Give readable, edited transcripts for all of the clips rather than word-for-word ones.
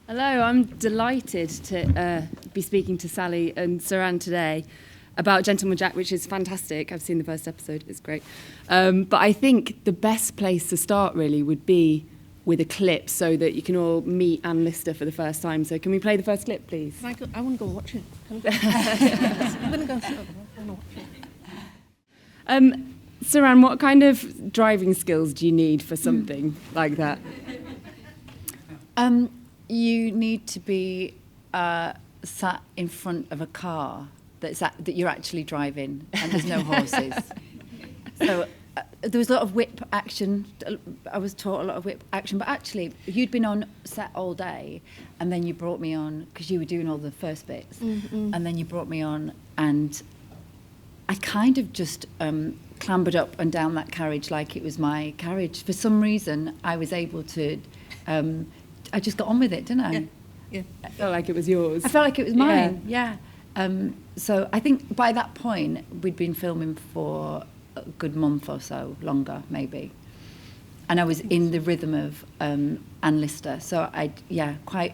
Hello, I'm delighted to be speaking to Sally and Saran today about Gentleman Jack, which is fantastic. I've seen the first episode, it's great. But I think the best place to start really would be with a clip so that you can all meet Anne Lister for the first time. So can we play the first clip, please? I want to go watch it. I'm going to go sit over. I want to watch it. Saran, what kind of driving skills do you need for something like that? You need to be sat in front of a car that you're actually driving and there's no horses. So there was a lot of whip action. I was taught a lot of whip action, but actually you'd been on set all day and then you brought me on because you were doing all the first bits, and then you brought me on and I kind of just clambered up and down that carriage like it was my carriage. For some reason, I was able to... I just got on with it, didn't I? Yeah. I felt like it was yours. I felt like it was mine, yeah. So I think by that point, we'd been filming for a good month or so, longer maybe. And I was in the rhythm of Anne Lister. So I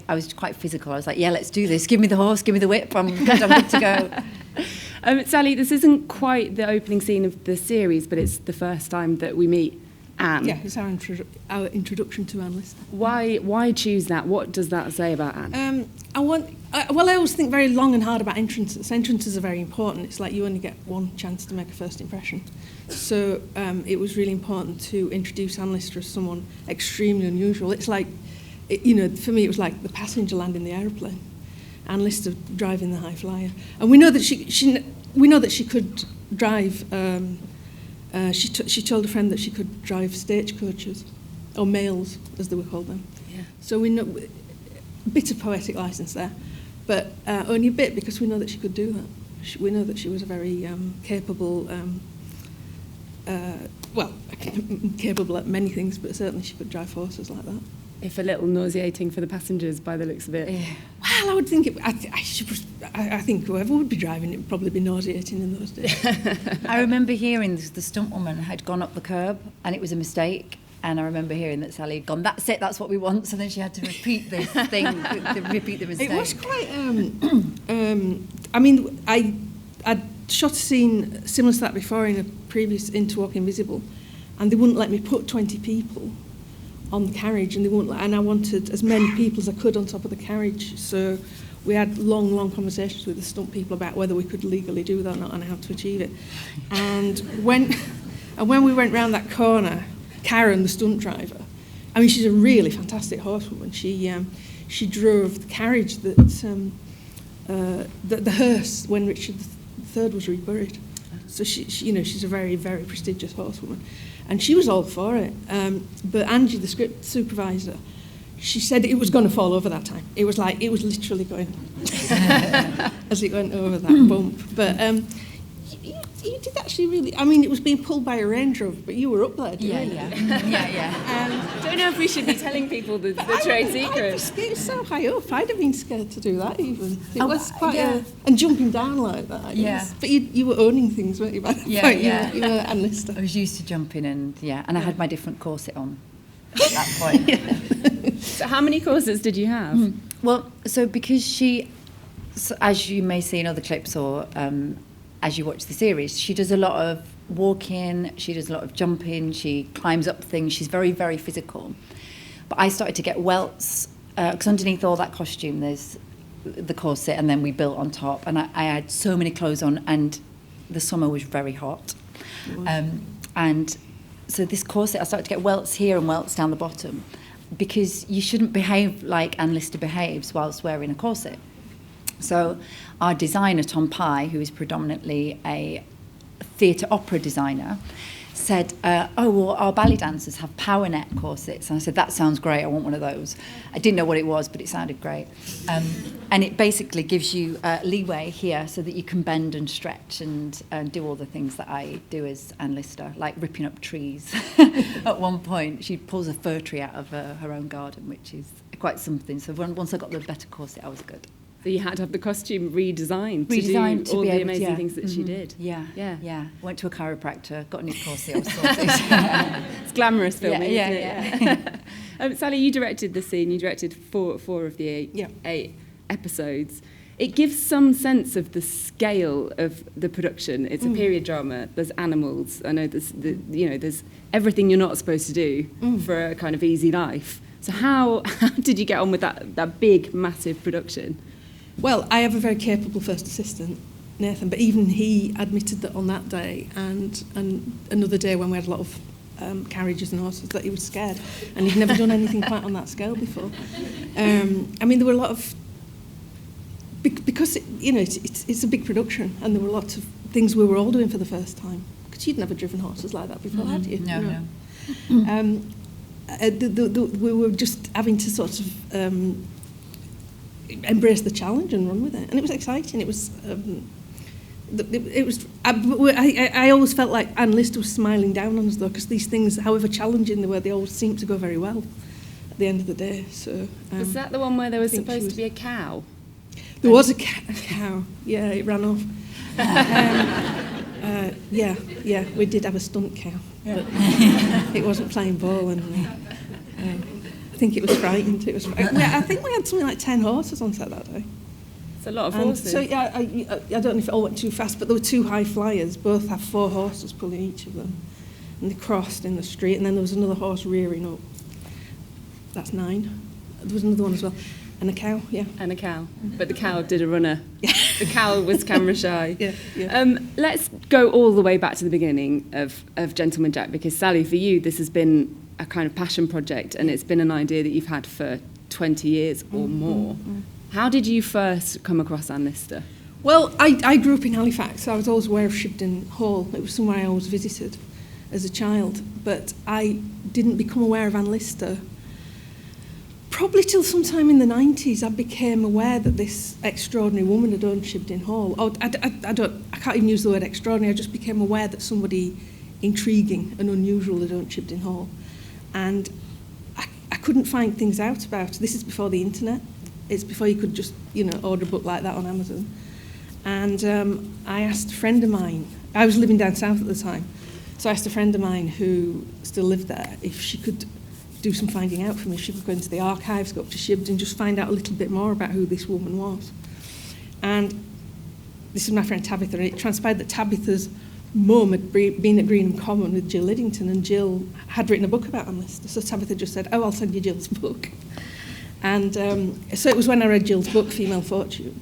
was quite physical. I was like, yeah, let's do this. Give me the horse, give me the whip. I'm good to go. Sally, this isn't quite the opening scene of the series, but it's the first time that we meet Anne. Yeah, it's our introduction to Anne Lister. Why choose that? What does that say about Anne? I always think very long and hard about entrances. Entrances are very important. It's like you only get one chance to make a first impression. So it was really important to introduce Anne Lister as someone extremely unusual. It's like, for me, it was like the passenger landing the aeroplane. Anne Lister driving the high flyer, and we know that she could drive. She told a friend that she could drive stagecoaches, or mails, as they were called then. Yeah. So we know a bit of poetic license there, but only a bit because we know that she could do that. We know that she was a very capable, capable at many things, but certainly she could drive horses like that. If a little nauseating for the passengers by the looks of it. Yeah. Well, I would think I think whoever would be driving it would probably be nauseating in those days. I remember hearing the stunt woman had gone up the curb and it was a mistake. And I remember hearing that Sally had gone, that's it, that's what we want. So then she had to repeat this thing, repeat the mistake. It was quite... I'd shot a scene similar to that before in a previous Into Walk Invisible, and they wouldn't let me put 20 people on the carriage, and I wanted as many people as I could on top of the carriage. So we had long conversations with the stunt people about whether we could legally do that or not and how to achieve it. And when we went round that corner, Karen, the stunt driver, I mean, she's a really fantastic horsewoman. She drove the carriage that the hearse when Richard III was reburied. So she's a very, very prestigious horsewoman. And she was all for it. But Angie, the script supervisor, she said it was going to fall over that time. It was literally going as it went over that bump. But you did actually really... I mean, it was being pulled by a Range Rover, but you were up there, didn't you? I don't know if we should be telling people the trade secrets. It was so high up. I'd have been scared to do that even. It was quite and jumping down like that. But you were owning things, weren't you, by that point? You were Anne Lister. I was used to jumping and I had my different corset on at that point. So how many courses did you have? Well, so because as you may see in other clips or as you watch the series, she does a lot of walking, she does a lot of jumping, she climbs up things, she's very, very physical. But I started to get welts, because underneath all that costume there's the corset, and then we built on top, and I had so many clothes on, and the summer was very hot. And so this corset, I started to get welts here and welts down the bottom, because you shouldn't behave like Anne Lister behaves whilst wearing a corset. So our designer, Tom Pye, who is predominantly a theatre opera designer, said, our ballet dancers have power neck corsets. And I said, that sounds great, I want one of those. I didn't know what it was, but it sounded great. And it basically gives you leeway here so that you can bend and stretch and do all the things that I do as Anne Lister, like ripping up trees. At one point, she pulls a fir tree out of her own garden, which is quite something. So once I got the better corset, I was good. So you had to have the costume redesigned to Redesigned do to all be the able to- amazing yeah. things that she Mhm. did. Yeah, Yeah. yeah. Went to a chiropractor, got a new corset, all sorted. It's glamorous filming, Yeah, isn't it? Yeah. Sally, you directed the scene. You directed four of the Yeah. eight episodes. It gives some sense of the scale of the production. It's a period drama. There's animals. I know there's everything you're not supposed to do for a kind of easy life. So how did you get on with that big, massive production? Well, I have a very capable first assistant, Nathan, but even he admitted that on that day and another day when we had a lot of carriages and horses, that he was scared, and he'd never done anything quite on that scale before. I mean, there were a lot of, because it's a big production, and there were lots of things we were all doing for the first time, because you'd never driven horses like that before, had you? No. We were just having to sort of embrace the challenge and run with it, and it was exciting. It was. I always felt like Anne Lister was smiling down on us, though, because these things, however challenging they were, they always seemed to go very well at the end of the day. So Was that the one where there was I think she supposed was- to be a cow? there was a cow. Yeah, it ran off. Yeah, we did have a stunt cow, but it wasn't playing ball, and I think it was frightened. I think we had something like 10 horses on set that day. It's a lot of And horses. so yeah, I don't know if it all went too fast, but there were two high flyers. Both have 4 horses pulling each of them, and they crossed in the street. And then there was another horse rearing up. That's 9. There was another one as well, and a cow. Yeah. And a cow. But the cow did a runner. The cow was camera shy. Yeah. Let's go all the way back to the beginning of Gentleman Jack, because Sally, for you, this has been a kind of passion project, and it's been an idea that you've had for 20 years or more. How did you first come across Anne Lister? Well, I grew up in Halifax, so I was always aware of Shibden Hall. It was somewhere I always visited as a child, but I didn't become aware of Anne Lister. Probably till sometime in the 90s, I became aware that this extraordinary woman had owned Shibden Hall. I can't even use the word extraordinary. I just became aware that somebody intriguing and unusual had owned Shibden Hall, and I couldn't find things out about. This is before the internet. It's before you could just, order a book like that on Amazon. And I asked a friend of mine, I was living down south at the time, so I asked a friend of mine who still lived there if she could do some finding out for me. She could go into the archives, go up to Shibden, and just find out a little bit more about who this woman was. And this is my friend Tabitha, and it transpired that Tabitha's mum had been at Greenham Common with Jill Liddington, and Jill had written a book about Anne Lister. So Tabitha just said, I'll send you Jill's book. And so it was when I read Jill's book, Female Fortune,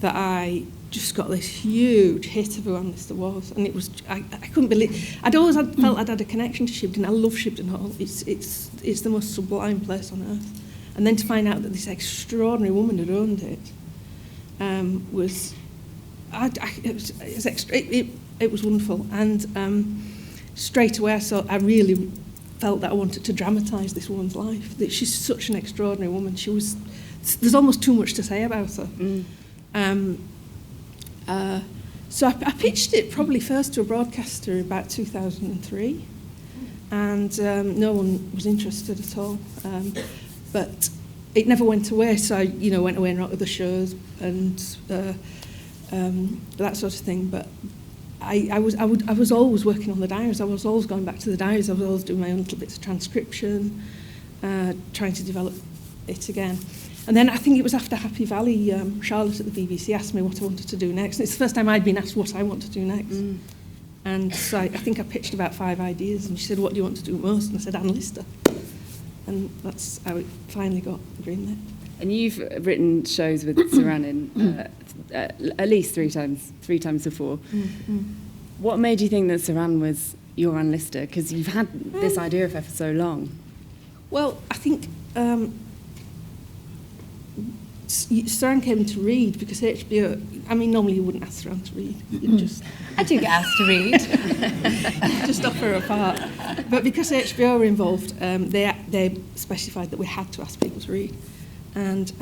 that I just got this huge hit of who Anne Lister was. And it was, I couldn't believe, I'd always felt I'd had a connection to Shibden. I love Shibden Hall. It's the most sublime place on earth. And then to find out that this extraordinary woman had owned it it was wonderful. And straight away I really felt that I wanted to dramatise this woman's life. That she's such an extraordinary woman. There's almost too much to say about her. So I pitched it probably first to a broadcaster about 2003, and no one was interested at all. But it never went away, so I went away and wrote other shows and that sort of thing. But I was always working on the diaries. I was always going back to the diaries. I was always doing my own little bits of transcription, trying to develop it again. And then I think it was after Happy Valley, Charlotte at the BBC asked me what I wanted to do next. And it's the first time I'd been asked what I want to do next. And so I think I pitched about 5 ideas, and she said, what do you want to do most? And I said, Anne Lister. And that's how it finally got greenlit. And you've written shows with Saran at least three times before. What made you think that Saran was your Anne Lister? Because you've had this idea of her for so long. Well, I think Saran came to read because HBO, normally you wouldn't ask Saran to read. You'd just I do get asked to read. just offer her a part. But because HBO were involved, they specified that we had to ask people to read. And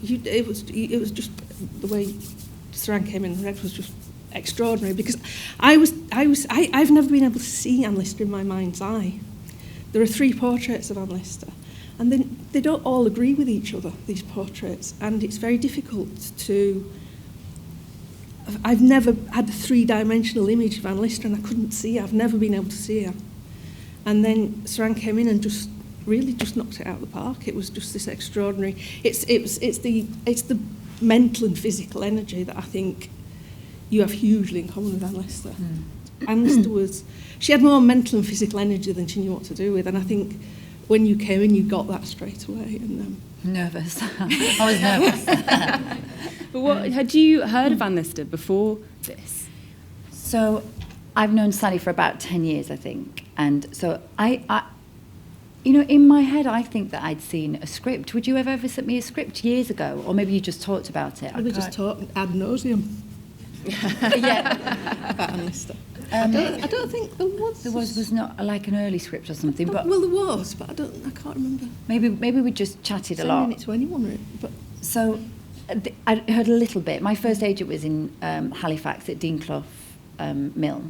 it was just the way Saran came in and read was just extraordinary, because I've never been able to see Anne Lister in my mind's eye. There are 3 portraits of Anne Lister, And then they don't all agree with each other, these portraits, and it's very difficult to... I've never had a three-dimensional image of Anne Lister, and I couldn't see her. I've never been able to see her. And then Saran came in and just knocked it out of the park. It was just this extraordinary... It's the mental and physical energy that I think you have hugely in common with Anne Lister. Anne Lister she had more mental and physical energy than she knew what to do with, and I think when you came in, you got that straight away. And nervous. I was nervous. But had you heard of Anne Lister before this? So I've known Sally for about 10 years, I think. And so I in my head, I think that I'd seen a script. Would you have ever sent me a script years ago? Or maybe you just talked about it? we just talked ad nauseum Yeah. about Anne Lister. I don't think there was. There was not like an early script or something, but Well, there was, but I can't remember maybe we just chatted a lot. sending it to anyone. Really, but So I heard a little bit. My first agent was in Halifax at Dean Clough Mill.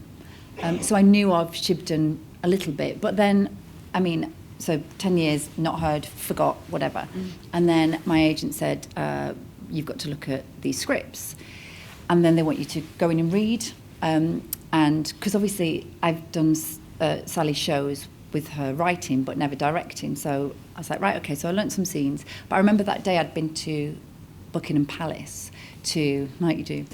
So I knew of Shibden a little bit. But then, so 10 years, not heard, forgot, whatever. And then my agent said, you've got to look at these scripts. And then they want you to go in and read. And because obviously I've done Sally's shows with her writing but never directing, so I was like, right, okay, so I learnt some scenes. But I remember that day I'd been to Buckingham Palace like you do.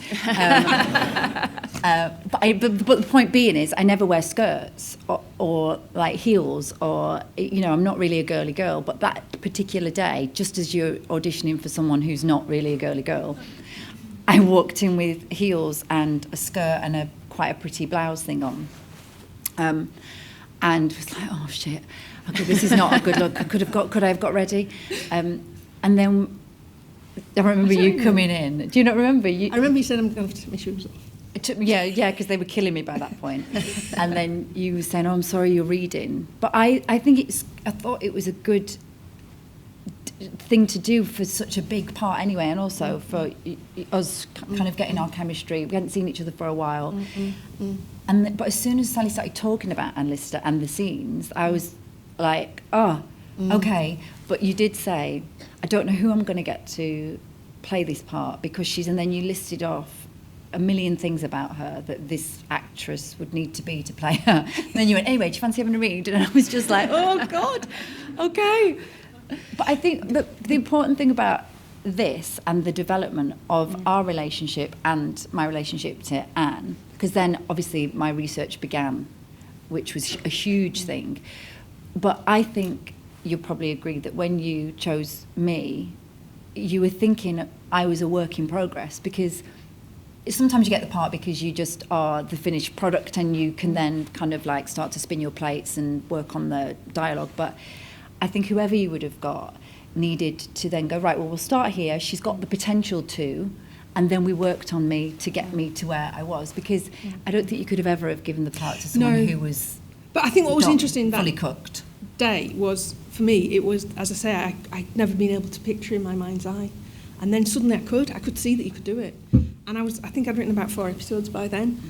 But the point being is I never wear skirts or like heels or, I'm not really a girly girl. But that particular day, just as you're auditioning for someone who's not really a girly girl, I walked in with heels and a skirt and quite a pretty blouse thing on. And was like, oh shit, okay, this is not a good look. Could I have got ready? And then I remember you coming in. Do you not remember? I remember you said I'm going to have to take my shoes off. Yeah, because they were killing me by that point. And then you were saying, oh, I'm sorry, you're reading. But I thought it was a good thing to do for such a big part anyway, and also for us kind of getting our chemistry. We hadn't seen each other for a while. But as soon as Sally started talking about Anne Lister and the scenes, I was like, okay. But you did say, I don't know who I'm going to get to play this part because and then you listed off a million things about her that this actress would need to be to play her. And then you went, anyway, do you fancy having a read? And I was just like, oh God, okay. But I think the important thing about this and the development of our relationship and my relationship to Anne, because then obviously my research began, which was a huge thing. But I think you'll probably agree that when you chose me, you were thinking I was a work in progress, because sometimes you get the part because you just are the finished product and you can then kind of like start to spin your plates and work on the dialogue. But I think whoever you would have got needed to then go, right, well, we'll start here. She's got the potential to, and then we worked on me to get me to where I was, because I don't think you could have ever have given the part to someone who was But I think what was interesting fully that cooked day was, for me, it was, as I say, I'd never been able to picture in my mind's eye. And then suddenly I could see that you could do it. And I think I'd written about 4 episodes by then.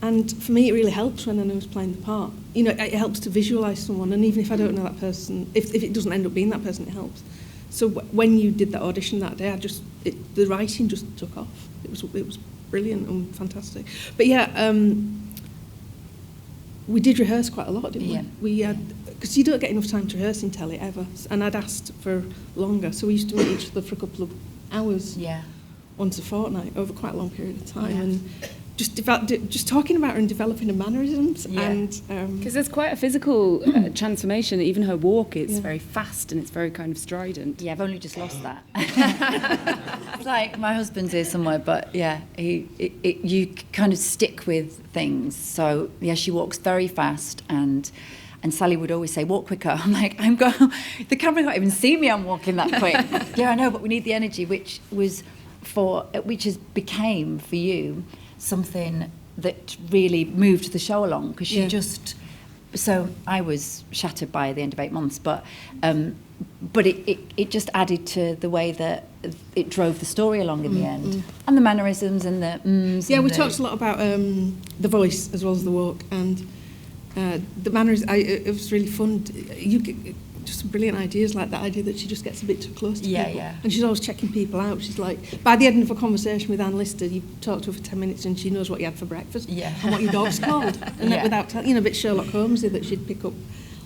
And for me, it really helps when I was playing the part. It helps to visualise someone, and even if I don't know that person, if it doesn't end up being that person, it helps. So when you did that audition that day, the writing just took off. It was brilliant and fantastic. But yeah, we did rehearse quite a lot, didn't we? Yeah. We had, because you don't get enough time to rehearse in telly ever, and I'd asked for longer, so we used to meet each other for a couple of hours. Yeah. Once a fortnight over quite a long period of time, Yeah. and just talking about her and developing her mannerisms. Yeah. And Because there's quite a physical transformation. Even her walk is very fast and it's very kind of strident. Yeah, I've only just lost that. It's like my husband's here somewhere, but yeah, you kind of stick with things. So yeah, she walks very fast, and Sally would always say, walk quicker. I'm like, the camera can't even see me, I'm walking that quick. Yeah, I know, but we need the energy, which became for you something that really moved the show along, because she just... So I was shattered by the end of 8 months, but it just added to the way that it drove the story along in the end, and the mannerisms and the mms. yeah, we talked a lot about the voice as well as the walk, and the manners. It was really fun. just some brilliant ideas, like that idea that she just gets a bit too close to people. Yeah. And she's always checking people out. She's like, by the end of a conversation with Anne Lister, you talk to her for 10 minutes and she knows what you had for breakfast and what your dog's called. And that without telling, a bit Sherlock Holmesy, that she'd pick up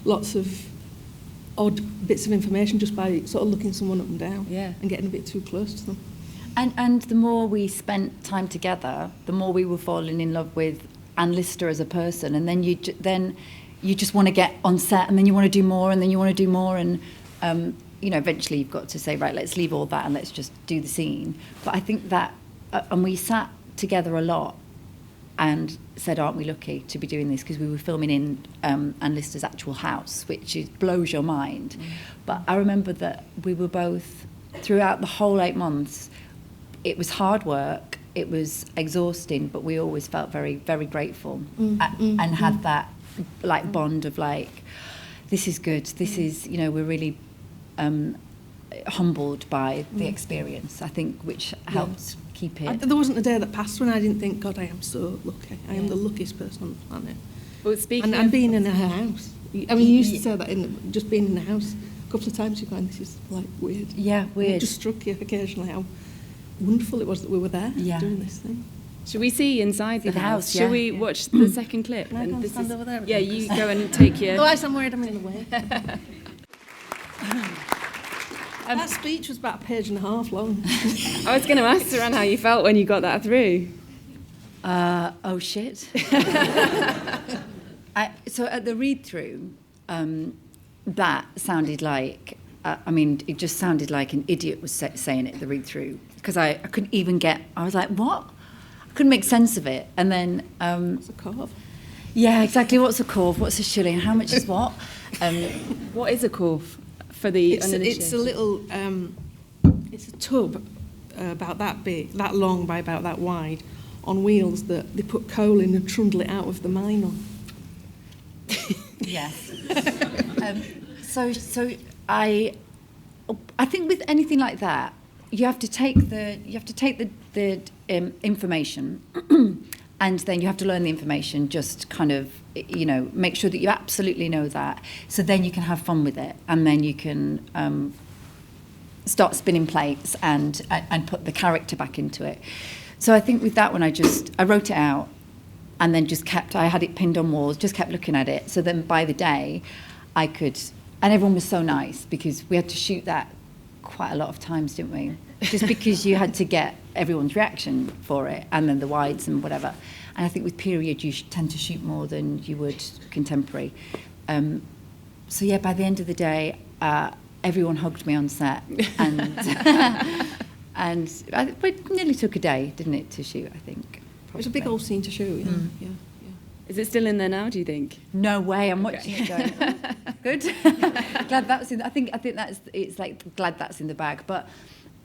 lots of odd bits of information just by sort of looking someone up and down and getting a bit too close to them. And the more we spent time together, the more we were falling in love with Anne Lister as a person. And then you just want to get on set, and then you want to do more, and then you want to do more, and eventually you've got to say, right, let's leave all that and let's just do the scene. But I think that, and we sat together a lot and said, aren't we lucky to be doing this? Because we were filming in Anne Lister's actual house, which blows your mind. But I remember that we were both, throughout the whole 8 months, it was hard work, it was exhausting, but we always felt very, very grateful and had that like bond of like, this is good, this is, we're really humbled by the experience, I think, which helped keep it. There wasn't a day that passed when I didn't think, God, I am so lucky. I am the luckiest person on the planet. Well, speaking and being in her house. I mean, you used to say that, just being in the house. A couple of times you're going, this is like weird. Yeah, weird. And it just struck you occasionally how wonderful it was that we were there doing this thing. Should we see inside the house? Yeah. Shall we watch the second clip? Can I go and stand over there? Yeah, you go and take your... Otherwise I'm worried I'm in the way. That speech was about a page and a half long. I was going to ask Saran how you felt when you got that through. Oh, shit. So at the read-through, that sounded like... it just sounded like an idiot was saying it at the read-through, because I couldn't even get... I was like, what? I couldn't make sense of it. And then... What's a corv? Yeah, exactly. What's a corv? What's a shilling? How much is what? What is a corv for the uninitiated? It's a little... it's a tub about that big, that long by about that wide, on wheels that they put coal in and trundle it out of the mine on. Yes. So I think with anything like that, you have to take the information, and then you have to learn the information. Just kind of make sure that you absolutely know that. So then you can have fun with it, and then you can start spinning plates and put the character back into it. So I think with that one, I wrote it out, and then I had it pinned on walls, just kept looking at it. So then by the day, I could. And everyone was so nice, because we had to shoot that quite a lot of times, didn't we? Just because you had to get everyone's reaction for it, and then the wides and whatever. And I think with period, you tend to shoot more than you would contemporary. So yeah, by the end of the day, everyone hugged me on set, and it nearly took a day, didn't it, to shoot, I think. It was a big old scene to shoot, yeah. Is it still in there now, do you think? No way, I'm watching it going, good. Glad that's in, I think it's like, glad that's in the bag. But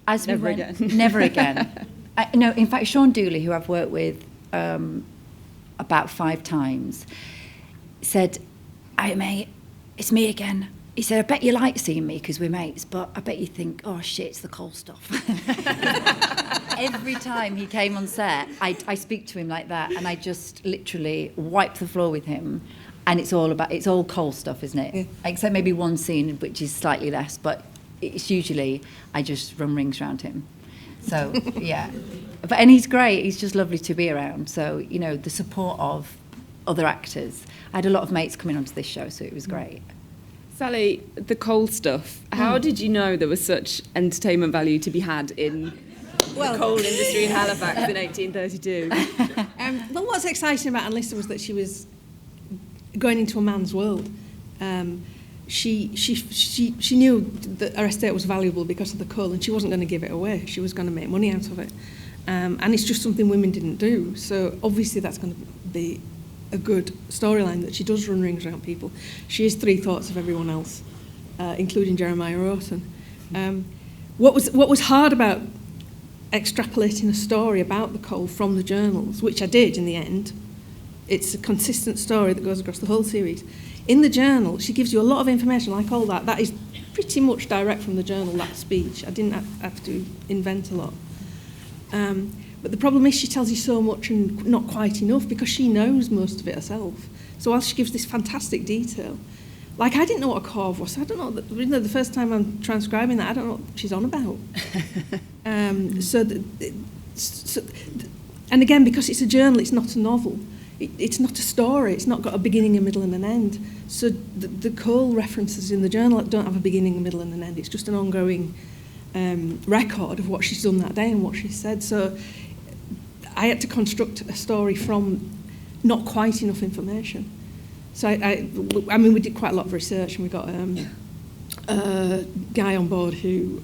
as never we again. Never again. No, in fact, Sean Dooley, who I've worked with about 5 times, said, "Hey mate, it's me again." He said, "I bet you like seeing me because we're mates, but I bet you think, oh shit, it's the coal stuff." Every time he came on set, I speak to him like that, and I just literally wipe the floor with him, and it's all coal stuff, isn't it? Yeah. Except maybe one scene which is slightly less, but it's usually I just run rings around him. So yeah, and he's great. He's just lovely to be around. So the support of other actors. I had a lot of mates coming onto this show, so it was great. Sally, the coal stuff. How did you know there was such entertainment value to be had in the coal industry in Halifax in 1832? Well, what's exciting about Anne Lister was that she was going into a man's world. She knew that her estate was valuable because of the coal, and she wasn't going to give it away. She was going to make money out of it. And it's just something women didn't do. So obviously that's going to be a good storyline, that she does run rings around people. She is 3 thoughts of everyone else, including Jeremiah Orton. What was hard about extrapolating a story about the coal from the journals, which I did in the end, it's a consistent story that goes across the whole series. In the journal, she gives you a lot of information, like all that. That is pretty much direct from the journal, that speech. I didn't have to invent a lot. But the problem is she tells you so much and not quite enough, because she knows most of it herself. So while she gives this fantastic detail, Like, I didn't know what a corv was. I don't know. The first time I'm transcribing that, I don't know what she's on about. And again, because it's a journal, it's not a novel. It's not a story. It's not got a beginning, a middle, and an end. So the Cole references in the journal don't have a beginning, a middle, and an end. It's just an ongoing record of what she's done that day and what she said. So I had to construct a story from not quite enough information. So I mean, we did quite a lot of research, and we got a guy on board who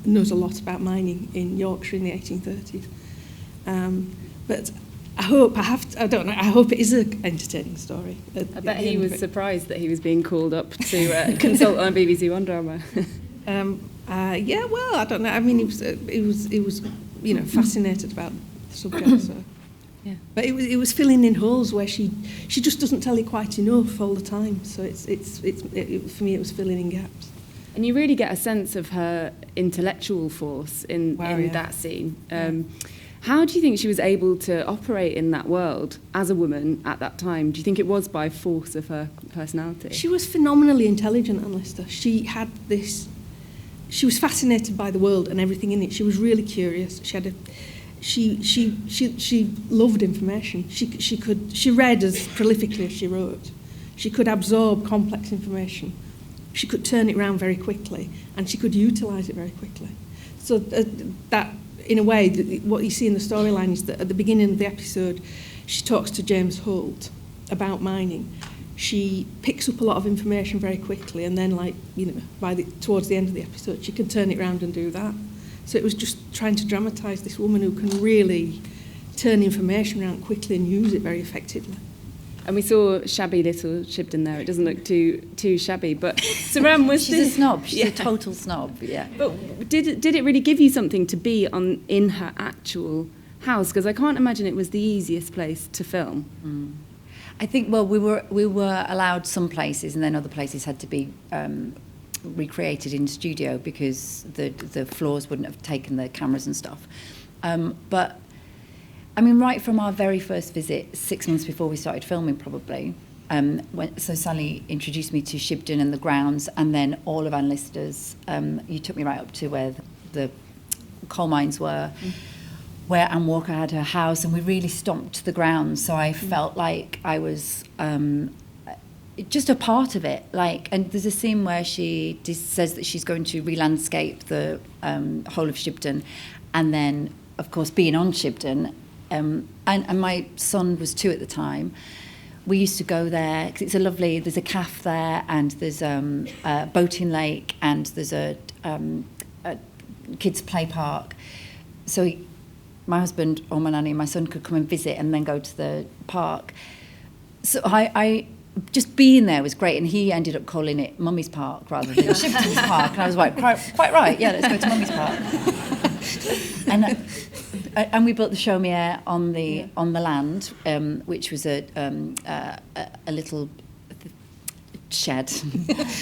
knows a lot about mining in Yorkshire in the 1830s. But I hope it is an entertaining story. I bet he was surprised that he was being called up to consult on a BBC One drama. Yeah, well, I don't know. I mean, he was fascinated about the subject. So. Yeah. But it was filling in holes where she just doesn't tell it quite enough all the time. So for me, it was filling in gaps. And you really get a sense of her intellectual force in that scene. How do you think she was able to operate in that world as a woman at that time? Do you think it was by force of her personality? She was phenomenally intelligent, Anne Lister. She was fascinated by the world and everything in it. She was really curious. She loved information. She read as prolifically as she wrote. She could absorb complex information. She could turn it around very quickly, and she could utilise it very quickly. So that, in a way, what you see in the storyline is that at the beginning of the episode, she talks to James Holt about mining. She picks up a lot of information very quickly, and then, towards the end of the episode, she can turn it around and do that. So it was just trying to dramatise this woman who can really turn information around quickly and use it very effectively. And we saw shabby little Shibden there. It doesn't look too shabby, but Saran was... She's a snob. She's a total snob, yeah. But did it really give you something to be in her actual house? Because I can't imagine it was the easiest place to film. Mm. I think, well, we were allowed some places, and then other places had to be recreated in studio because the floors wouldn't have taken the cameras and stuff. But I mean, right from our very first visit, 6 months before we started filming, probably. So Sally introduced me to Shibden and the grounds, and then all of Anne Lister's. You took me right up to where the coal mines were, where Anne Walker had her house, and we really stomped the grounds. So I felt like I was just a part of it. And there's a scene where she says that she's going to re-landscape the whole of Shibden, and then, of course, being on Shibden. And my son was 2 at the time. We used to go there because there's a cafe there, and there's a boating lake, and there's a kids play park. So my husband or my nanny and my son could come and visit and then go to the park. So I just being there was great, and he ended up calling it Mummy's Park rather than Shibden's Park. And I was like, quite right, yeah, let's go to Mummy's Park. And we built the chaumière on the land, which was a little shed,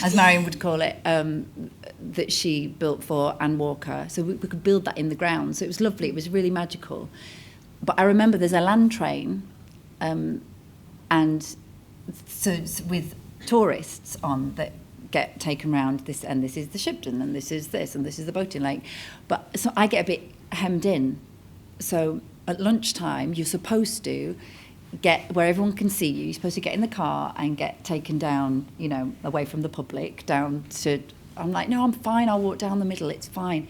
as Marion would call it, that she built for Anne Walker. So we could build that in the ground. So it was lovely. It was really magical. But I remember there's a land train, and so with tourists on that get taken round this, and this is the Shibden, and this is this, and this is the boating lake. But so I get a bit hemmed in. So at lunchtime, you're supposed to get where everyone can see you. You're supposed to get in the car and get taken down, away from the public, down to... I'm like, no, I'm fine. I'll walk down the middle. It's fine.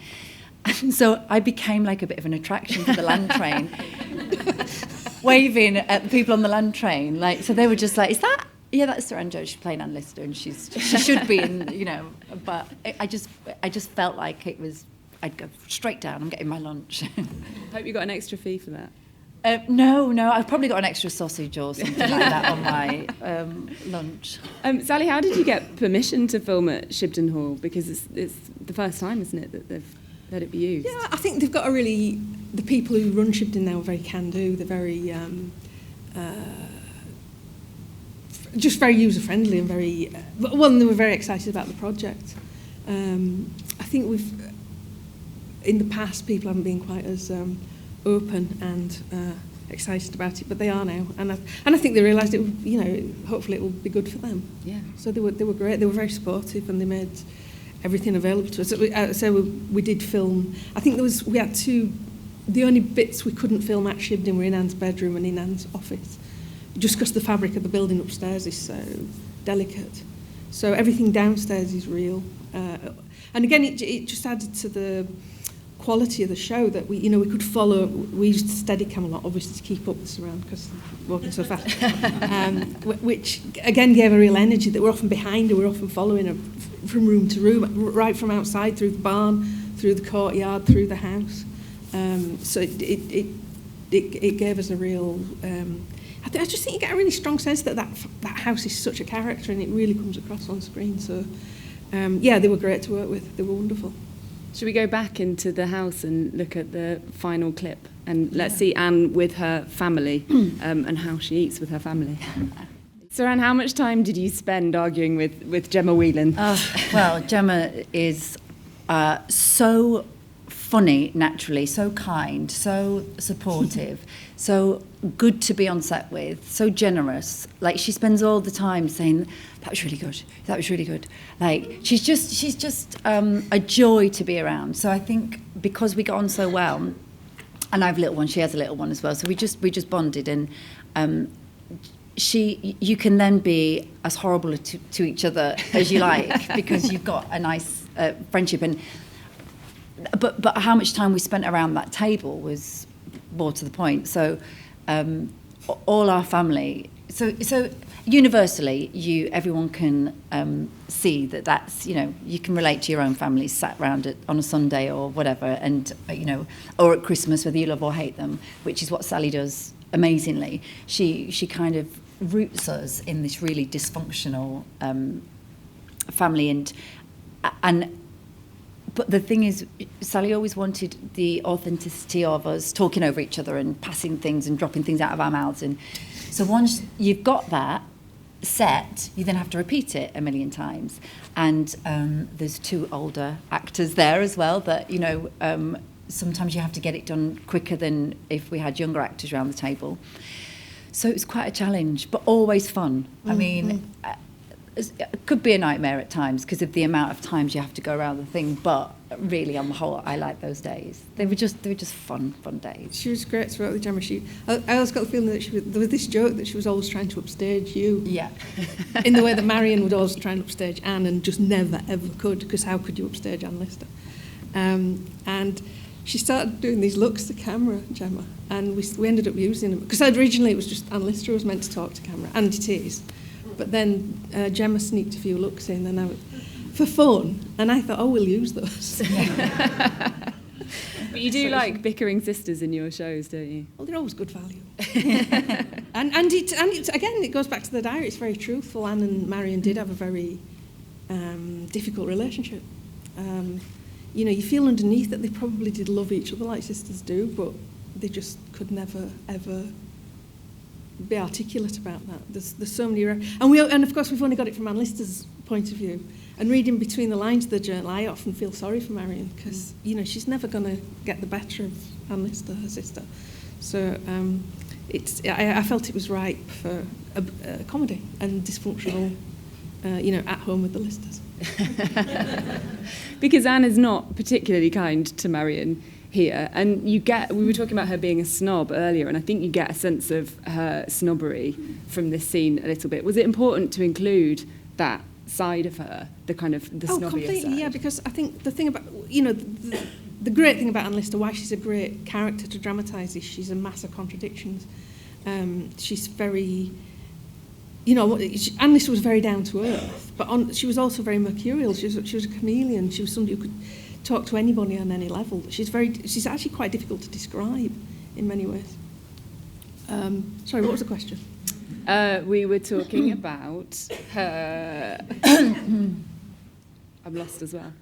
And so I became like a bit of an attraction for the land train, waving at the people on the land train. So they were just like, is that... Yeah, that's Saran Jones. She's playing Anne Lister, and she should be in, But I just felt like it was... I'd go straight down. I'm getting my lunch. Hope you got an extra fee for that. No. I've probably got an extra sausage or something like that on my lunch. Sally, how did you get permission to film at Shibden Hall? Because it's the first time, isn't it, that they've let it be used? Yeah, I think they've got the people who run Shibden now are very can-do. They're very, just very user-friendly and very, they were very excited about the project. I think in the past, people haven't been quite as open and excited about it, but they are now, and I think they realised it. Hopefully it will be good for them. Yeah. So they were great. They were very supportive, and they made everything available to us. So we did film. I think we had two. The only bits we couldn't film at Shibden were in Anne's bedroom and in Anne's office, just because the fabric of the building upstairs is so delicate. So everything downstairs is real, and again, it just added to the quality of the show that we could follow. We used Steadicam a lot, obviously, to keep up with Surround because walking so fast, which again gave a real energy that we're often behind her, we're often following her from room to room, right from outside through the barn, through the courtyard, through the house. So it gave us a real. I just think you get a really strong sense that house is such a character, and it really comes across on screen. So they were great to work with. They were wonderful. Should we go back into the house and look at the final clip? And let's see Anne with her family and how she eats with her family. So, Anne, how much time did you spend arguing with Gemma Whelan? Well, Gemma is so funny naturally, so kind, so supportive, so good to be on set with, so generous. Like, she spends all the time saying, that was really good, that was really good. Like, she's just a joy to be around. So I think because we got on so well, and I have a little one, she has a little one as well, so we just bonded, and you can then be as horrible to each other as you like because you've got a nice friendship. And but how much time we spent around that table was more to the point. So all our family, so universally, everyone can see that's, you can relate to your own family sat around on a Sunday or whatever, and or at Christmas, whether you love or hate them, which is what Sally does amazingly. She kind of roots us in this really dysfunctional family, but the thing is, Sally always wanted the authenticity of us talking over each other and passing things and dropping things out of our mouths. And so once you've got that set, you then have to repeat it a million times. And there's two older actors there as well that, sometimes you have to get it done quicker than if we had younger actors around the table. So it's quite a challenge, but always fun. I mean, it could be a nightmare at times because of the amount of times you have to go around the thing, but really, on the whole, I like those days. They were just fun days. She was great to work with Gemma. I always got the feeling that there was this joke that she was always trying to upstage you. Yeah. In the way that Marion would always try and upstage Anne and just never, ever could, because how could you upstage Anne Lister? And she started doing these looks to camera, Gemma, and we ended up using them. Because originally it was just Anne Lister was meant to talk to camera, and it is. But then Gemma sneaked a few looks in, and for fun, and I thought, we'll use those. But you do like bickering sisters in your shows, don't you? Well, they're always good value. and again, it goes back to the diary. It's very truthful. Anne and Marion did have a very difficult relationship. You feel underneath that they probably did love each other like sisters do, but they just could never, ever be articulate about that. There's so many, and of course we've only got it from Anne Lister's point of view. And reading between the lines of the journal, I often feel sorry for Marion because she's never going to get the better of Anne Lister, her sister. So I felt it was ripe for a comedy and dysfunctional, at home with the Listers. Because Anne is not particularly kind to Marion here, and we were talking about her being a snob earlier, and I think you get a sense of her snobbery from this scene a little bit. Was it important to include that side of her, the kind of the snobbier completely, side? yeah, because I think the thing about, the great thing about Anne Lister, why she's a great character to dramatise, is she's a mass of contradictions. She's very, Anne Lister was very down to earth, but she was also very mercurial. She was a chameleon. She was somebody who could talk to anybody on any level. She's actually quite difficult to describe in many ways. Sorry, what was the question? We were talking about her. I'm lost as well.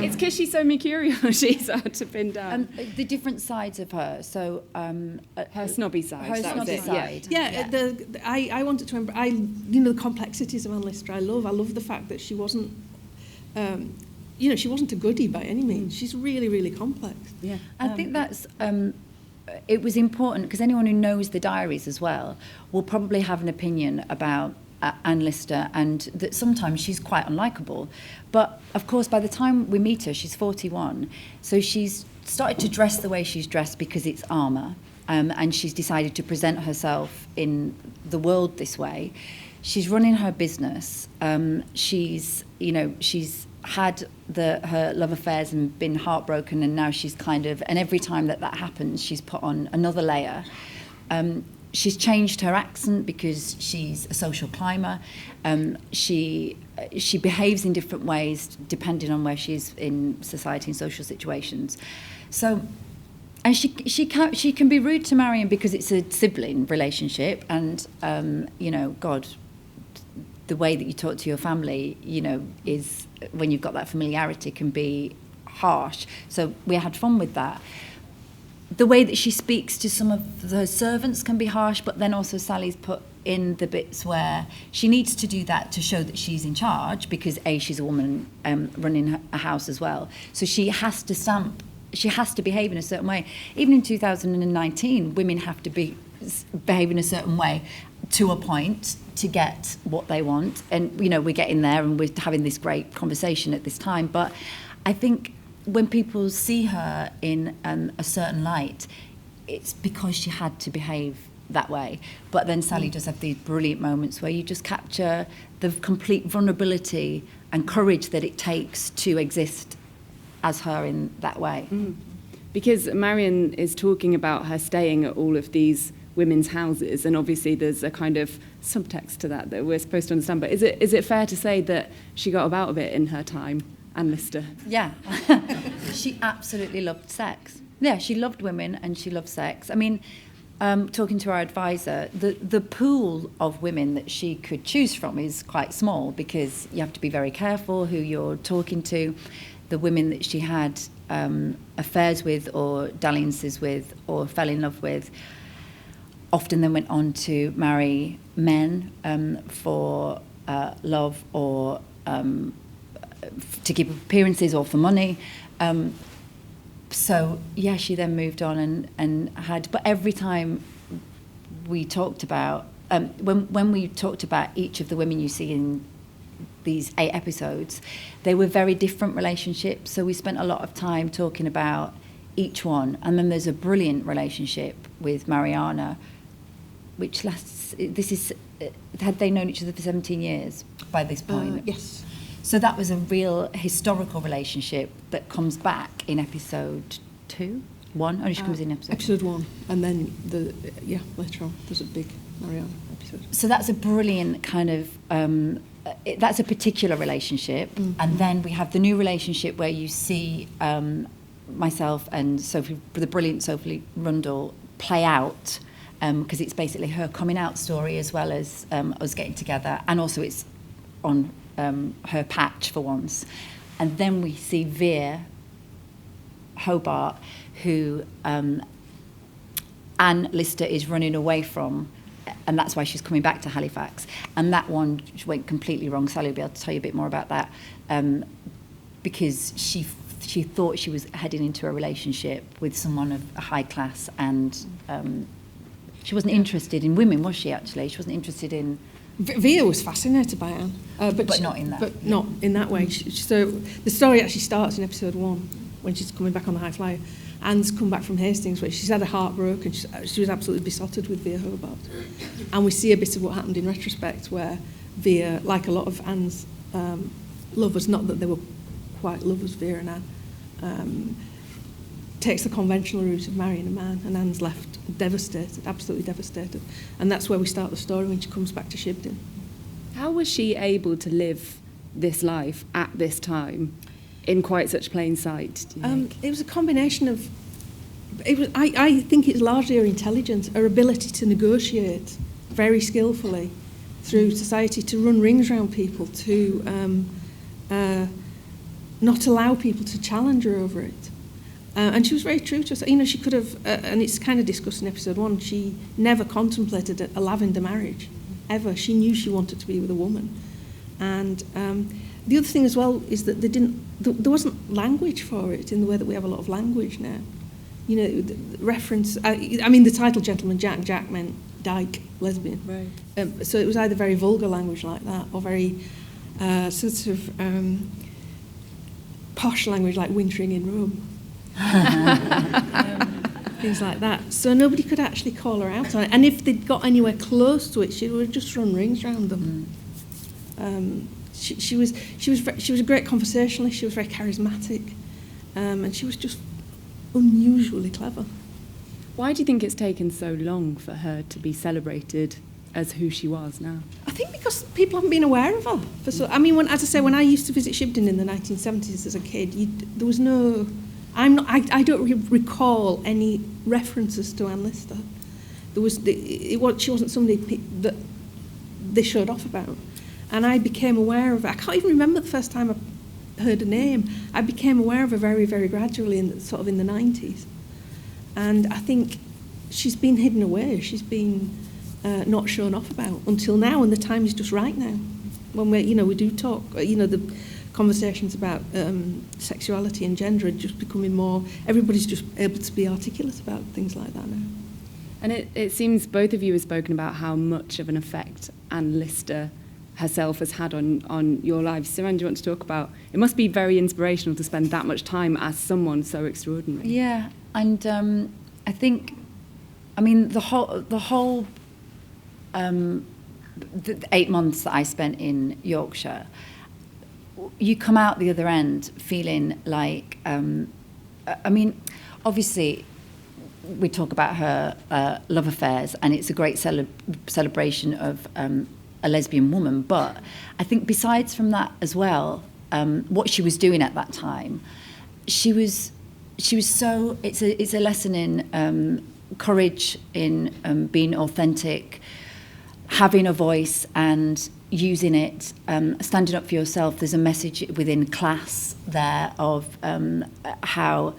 It's because she's so mercurial. She's hard to pin down. The different sides of her. So her snobby side. Her that snobby was it. side. Yeah. I wanted to. The complexities of Anne Lister. I love the fact that she wasn't. She wasn't a goodie by any means. She's really, really complex. Yeah. I think that's it was important because anyone who knows the diaries as well will probably have an opinion about Anne Lister, and that sometimes she's quite unlikable. But of course, by the time we meet her, she's 41, so she's started to dress the way she's dressed because it's armour, and she's decided to present herself in the world this way. She's running her business. She's had her love affairs and been heartbroken, and now she's and every time that happens, she's put on another layer. She's changed her accent because she's a social climber. She behaves in different ways depending on where she is in society and social situations. So, and she can be rude to Marion because it's a sibling relationship, and God, the way that you talk to your family, is when you've got that familiarity can be harsh. So we had fun with that. The way that she speaks to some of her servants can be harsh, but then also Sally's put in the bits where she needs to do that to show that she's in charge, because she's a woman running a house as well. So she has to behave in a certain way. Even in 2019, women have to behave in a certain way to a point to get what they want. And, we're getting there and we're having this great conversation at this time. But I think when people see her in a certain light, it's because she had to behave that way. But then Sally does have these brilliant moments where you just capture the complete vulnerability and courage that it takes to exist as her in that way. Because Marion is talking about her staying at all of these women's houses, and obviously there's a kind of subtext to that we're supposed to understand. But is it fair to say that she got about a bit in her time, Anne Lister? Yeah. She absolutely loved sex. Yeah, she loved women and she loved sex. I mean, talking to our advisor, the pool of women that she could choose from is quite small, because you have to be very careful who you're talking to. The women that she had affairs with or dalliances with or fell in love with often then went on to marry men for love or to keep appearances or for money. So, yeah, she then moved on and had... But every time we talked about... when we talked about each of the women you see in these 8 episodes, they were very different relationships. So we spent a lot of time talking about each one. And then there's a brilliant relationship with Mariana, which lasts... Had they known each other for 17 years by this point? Yes. So that was a real historical relationship that comes back in episode 1. Only she comes in episode 1, and then later on there's a big Mariana episode. So that's a brilliant kind of that's a particular relationship, and then we have the new relationship where you see myself and the brilliant Sophie Rundle play out, because it's basically her coming out story as well as us getting together, and also it's on her patch for once. And then we see Veer Hobart, who Anne Lister is running away from, and that's why she's coming back to Halifax. And that one went completely wrong. Sally will be able to tell you a bit more about that, because she thought she was heading into a relationship with someone of a high class, and she wasn't interested in women, was she, actually? She wasn't interested in... Veer was fascinated by Anne, but not in that. But not in that way. So the story actually starts in episode 1 when she's coming back on the High Flyer. Anne's come back from Hastings, where she's had a heartbreak, and she was absolutely besotted with Veer Hobart. And we see a bit of what happened in retrospect, where Veer, like a lot of Anne's lovers, not that they were quite lovers, Veer and Anne, takes the conventional route of marrying a man, and Anne's left devastated, absolutely devastated. And that's where we start the story, when she comes back to Shibden. How was she able to live this life at this time in quite such plain sight, do you think? It was a combination of... I think it's largely her intelligence, her ability to negotiate very skillfully through society, to run rings around people, to not allow people to challenge her over it. And she was very true to herself. She could have, and it's kind of discussed in episode 1, she never contemplated a lavender marriage, ever. She knew she wanted to be with a woman. And the other thing as well is that there wasn't language for it in the way that we have a lot of language now. you know, the reference. I mean, the title "Gentleman Jack." Jack meant dyke, lesbian. Right. So it was either very vulgar language like that, or very sort of posh language like "wintering in Rome." Things like that. So nobody could actually call her out on it. And if they'd got anywhere close to it, she would just run rings around them. She was a great conversationalist. She was very charismatic, and she was just unusually clever. Why do you think it's taken so long for her to be celebrated as who she was now? I think because people haven't been aware of her. I mean, when I used to visit Shibden in the 1970s as a kid, there was no. I don't recall any references to Anne Lister. She wasn't somebody that they showed off about, and I became aware of her. I can't even remember the first time I heard her name. I became aware of her very, very gradually, in the 90s, and I think she's been hidden away. She's been not shown off about until now, and the time is just right now when we do talk. The conversations about sexuality and gender are just becoming more. Everybody's just able to be articulate about things like that now. And it seems both of you have spoken about how much of an effect Anne Lister herself has had on your lives. Saran, do you want to talk about? It must be very inspirational to spend that much time as someone so extraordinary. Yeah, and I think, I mean, the whole the 8 months that I spent in Yorkshire, you come out the other end feeling like, I mean, obviously, we talk about her love affairs, and it's a great celebration of a lesbian woman. But I think besides from that as well, what she was doing at that time, she was so. It's a lesson in courage, in being authentic, having a voice and using it, standing up for yourself. There's a message within class there of how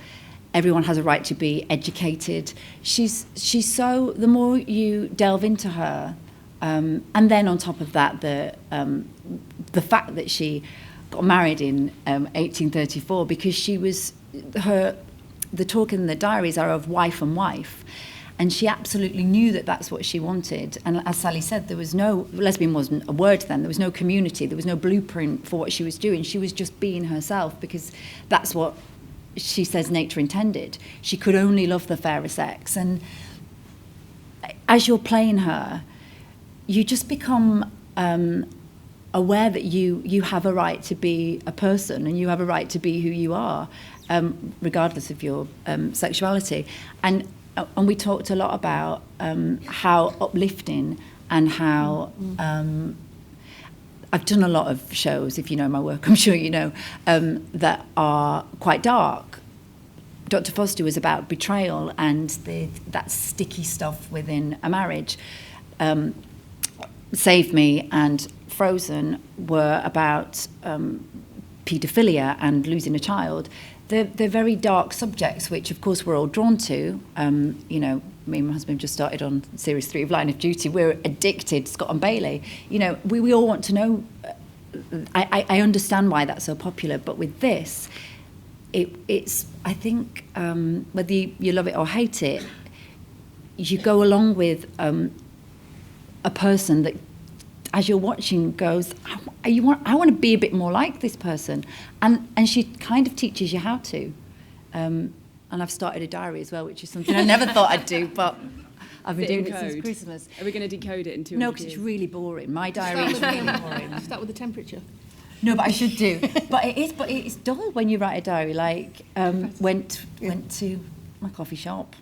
everyone has a right to be educated. She's so, the more you delve into her, and then on top of that, the fact that she got married in 1834, because she was, the talk in the diaries are of wife and wife. And she absolutely knew that that's what she wanted. And as Sally said, there was no, lesbian wasn't a word then, there was no community, there was no blueprint for what she was doing. She was just being herself, because that's what she says nature intended. She could only love the fairer sex. And as you're playing her, you just become aware that you have a right to be a person, and you have a right to be who you are, regardless of your sexuality. And we talked a lot about how uplifting and how I've done a lot of shows, if you know my work, I'm sure you know, that are quite dark. Dr. Foster was about betrayal and that sticky stuff within a marriage. Save Me and Frozen were about paedophilia and losing a child. They're very dark subjects, which of course we're all drawn to. Me and my husband just started on series 3 of Line of Duty. We're addicted, Scott and Bailey. We all want to know. I understand why that's so popular, but with this, it's I think whether you love it or hate it, you go along with a person that, as you're watching, goes, I want to be a bit more like this person. And she kind of teaches you how to. And I've started a diary as well, which is something I never thought I'd do, but I've been doing it since Christmas. Are we going to decode it in 200 No, because it's really boring. My diary is really boring. Start with the temperature. No, but I should do. But it's dull when you write a diary. Like, went to my coffee shop,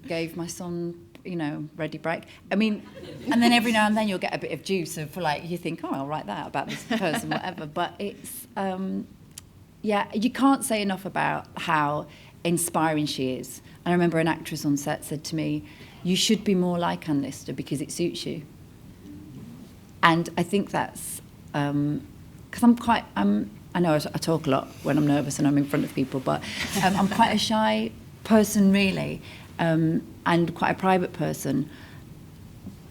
gave my son, ready break. I mean, and then every now and then you'll get a bit of juice of, like, you think, I'll write that about this person, whatever. But it's, you can't say enough about how inspiring she is. And I remember an actress on set said to me, you should be more like Anne Lister because it suits you. And I think that's, because I know I talk a lot when I'm nervous and I'm in front of people, but I'm quite a shy person, really. And quite a private person,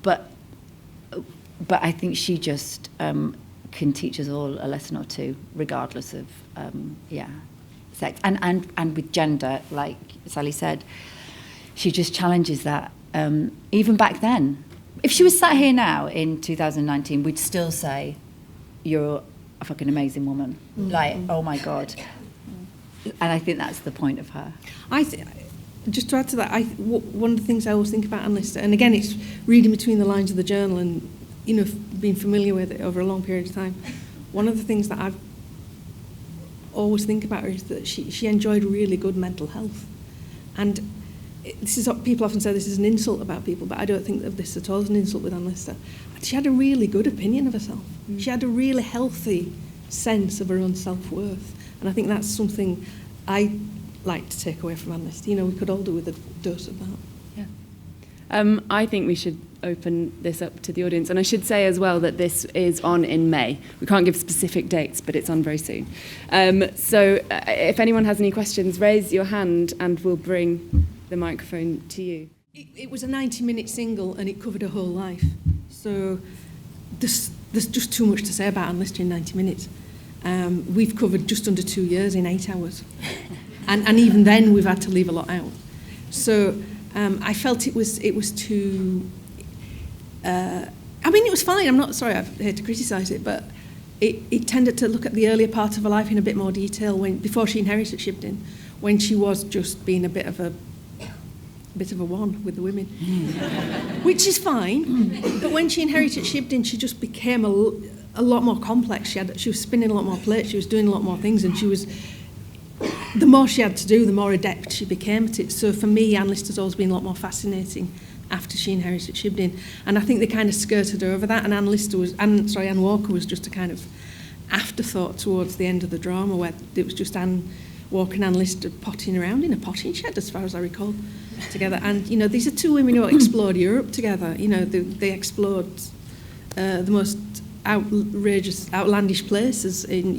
but I think she just can teach us all a lesson or two, regardless of sex and with gender, like Sally said. She just challenges that. Even back then, if she was sat here now in 2019, we'd still say, "You're a fucking amazing woman." Like, oh my God. And I think that's the point of her. Just to add to that, one of the things I always think about Anne Lister, and again, it's reading between the lines of the journal and, you know, being familiar with it over a long period of time. One of the things that I've always think about her is that she enjoyed really good mental health. And this is what people often say, this is an insult about people, but I don't think of this at all as an insult with Anne Lister. She had a really good opinion of herself. She had a really healthy sense of her own self-worth. And I think that's something I like to take away from Anne Lister. You know, we could all do with a dose of that. Yeah. I think we should open this up to the audience. And I should say as well that this is on in May. We can't give specific dates, but it's on very soon. So if anyone has any questions, raise your hand and we'll bring the microphone to you. It was a 90-minute single and it covered her whole life. So there's just too much to say about Anne Lister in 90 minutes. We've covered just under 2 years in 8 hours. And even then we've had to leave a lot out. So I felt it was too... I mean, it was fine. I'm not sorry, I'm here to criticise it, but it tended to look at the earlier part of her life in a bit more detail before she inherited Shibden, when she was just being a bit of a one with the women, which is fine. But when she inherited Shibden, she just became a lot more complex. She was spinning a lot more plates. She was doing a lot more things, and the more she had to do, the more adept she became at it. So for me, Anne Lister's always been a lot more fascinating after she inherited Shibden, and I think they kind of skirted over that. And Anne Walker was just a kind of afterthought towards the end of the drama, where it was just Anne Walker and Anne Lister potting around in a potting shed, as far as I recall, together. And you know, these are two women who explored Europe together. You know, they explored the most outrageous, outlandish places in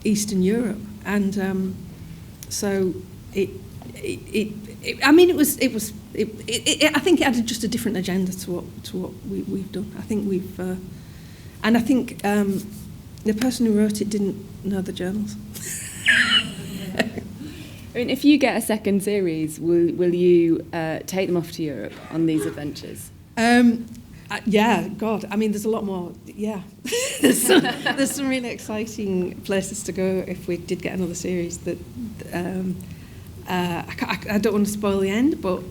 Eastern Europe, and so I mean, it was. I think it had just a different agenda to what we've done. I think and I think the person who wrote it didn't know the journals. I mean, if you get a second series, will you take them off to Europe on these adventures? Yeah, God. I mean, there's a lot more. Yeah, there's some really exciting places to go if we did get another series. That I don't want to spoil the end, but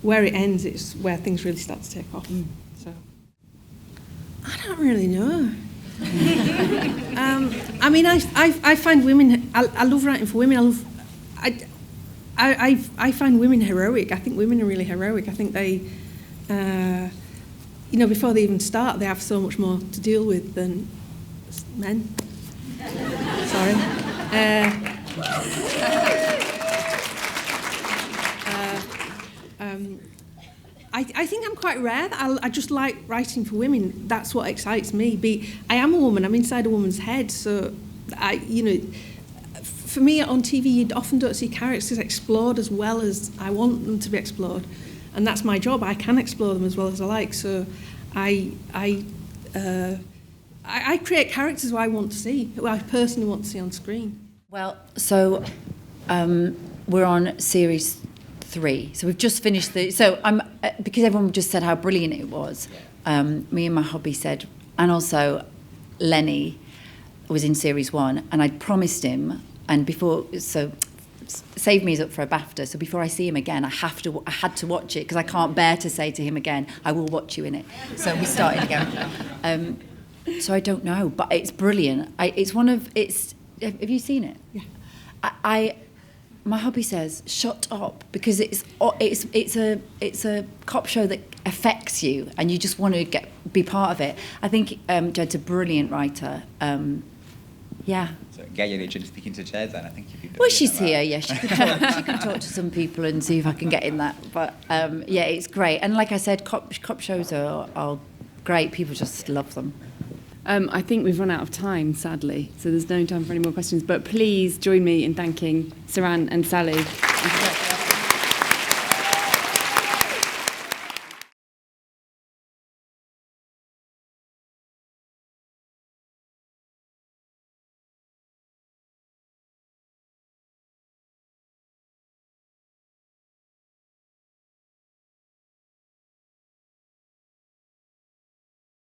where it ends is where things really start to take off. So I don't really know. I mean, I find women. I love writing for women. I find women heroic. I think women are really heroic. I think they. Before they even start, they have so much more to deal with than men. Sorry. I think I'm quite rare. I just like writing for women. That's what excites me. I am a woman. I'm inside a woman's head. So, for me on TV, you often don't see characters explored as well as I want them to be explored. And that's my job. I can explore them as well as I like. So I create characters who I want to see, who I personally want to see on screen. Well, so we're on series 3. So we've just finished because everyone just said how brilliant it was. Me and my hubby said, and also Lenny was in series 1, and I'd promised him, and Save Me is up for a BAFTA, so before I see him again, I had to watch it, because I can't bear to say to him again, I will watch you in it. So we started again. So I don't know, but it's brilliant. Have you seen it? Yeah. My hubby says, shut up, because it's a cop show that affects you, and you just want to be part of it. I think Jed's a brilliant writer. Yeah. So get your agent speaking to Jed, and I think you'd be. Well, she's here. Yeah, she could talk to some people and see if I can get in that. But yeah, it's great. And like I said, cop shows are great. People just love them. I think we've run out of time, sadly, so there's no time for any more questions. But please join me in thanking Saran and Sally.